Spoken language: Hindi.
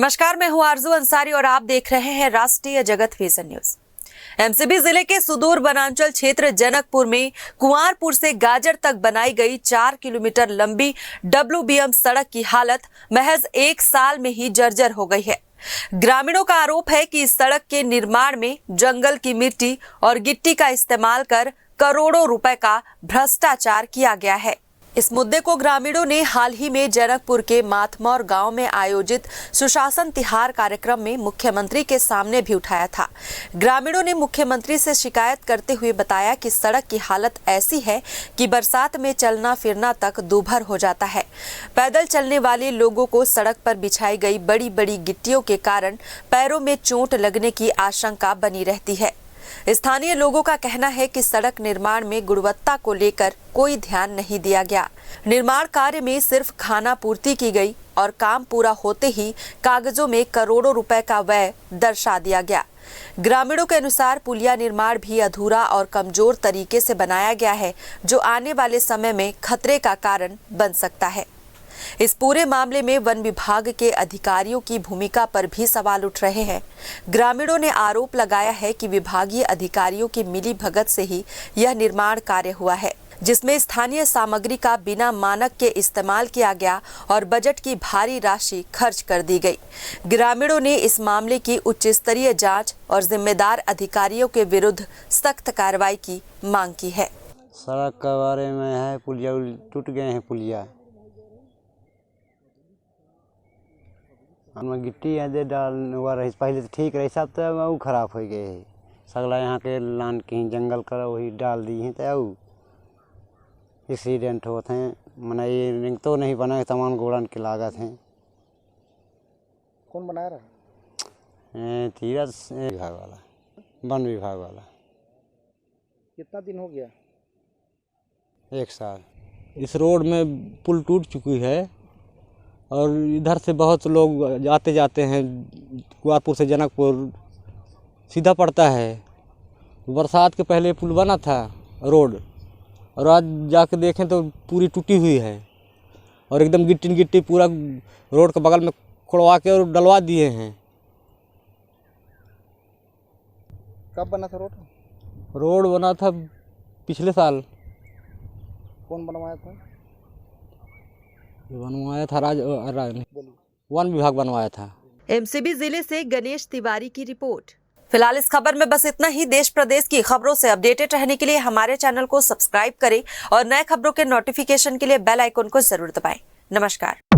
नमस्कार, मैं हूं आरजू अंसारी और आप देख रहे हैं राष्ट्रीय जगत विजन न्यूज। एमसीबी जिले के सुदूर वनांचल क्षेत्र जनकपुर में कुंवारपुर से गाजर तक बनाई गई 4 किलोमीटर लंबी WBM सड़क की हालत महज 1 साल में ही जर्जर हो गई है। ग्रामीणों का आरोप है कि इस सड़क के निर्माण में जंगल की मिट्टी और गिट्टी का इस्तेमाल कर करोड़ों रुपए का भ्रष्टाचार किया गया है। इस मुद्दे को ग्रामीणों ने हाल ही में जनकपुर के माथमौर गांव में आयोजित सुशासन तिहार कार्यक्रम में मुख्यमंत्री के सामने भी उठाया था। ग्रामीणों ने मुख्यमंत्री से शिकायत करते हुए बताया कि सड़क की हालत ऐसी है कि बरसात में चलना फिरना तक दूभर हो जाता है। पैदल चलने वाले लोगों को सड़क पर बिछाई गई बड़ी बड़ी गिट्टियों के कारण पैरों में चोट लगने की आशंका बनी रहती है। स्थानीय लोगों का कहना है कि सड़क निर्माण में गुणवत्ता को लेकर कोई ध्यान नहीं दिया गया। निर्माण कार्य में सिर्फ खाना पूर्ति की गई और काम पूरा होते ही कागजों में करोड़ों रुपए का व्यय दर्शा दिया गया। ग्रामीणों के अनुसार पुलिया निर्माण भी अधूरा और कमजोर तरीके से बनाया गया है, जो आने वाले समय में खतरे का कारण बन सकता है। इस पूरे मामले में वन विभाग के अधिकारियों की भूमिका पर भी सवाल उठ रहे हैं। ग्रामीणों ने आरोप लगाया है कि विभागीय अधिकारियों की मिलीभगत से ही यह निर्माण कार्य हुआ है, जिसमें स्थानीय सामग्री का बिना मानक के इस्तेमाल किया गया और बजट की भारी राशि खर्च कर दी गई। ग्रामीणों ने इस मामले की उच्च स्तरीय जांच और जिम्मेदार अधिकारियों के विरुद्ध सख्त कार्रवाई की मांग की है। सड़क के बारे में है, पुलिया टूट गए हैं। पुलिया हमें गिट्टी दे डाल हुआ रही, पहले तो ठीक रही, सब तो वो खराब हो गए है। सगला यहाँ के लान कहीं जंगल कर वही डाल दी है, तो एक्सीडेंट होते हैं। मना ये रिंग तो नहीं बना, तमाम गोड़न की लागत है। कौन बना रहा है? तीरथ विभाग वाला, वन विभाग वाला। कितना दिन हो गया? 1 साल। इस रोड में पुल टूट चुकी है और इधर से बहुत लोग आते जाते हैं। कुंवारपुर से जनकपुर सीधा पड़ता है। बरसात के पहले पुल बना था रोड, और आज जाके देखें तो पूरी टूटी हुई है और एकदम गिट्टी पूरा रोड के बगल में खुड़वा के और डलवा दिए हैं। कब बना था रोड? रोड बना था पिछले साल। कौन बनवाया था? बनवाया था वन विभाग बनवाया था। एमसीबी जिले से गणेश तिवारी की रिपोर्ट। फिलहाल इस खबर में बस इतना ही। देश प्रदेश की खबरों से अपडेटेड रहने के लिए हमारे चैनल को सब्सक्राइब करें और नए खबरों के नोटिफिकेशन के लिए बेल आइकन को जरूर दबाएं। नमस्कार।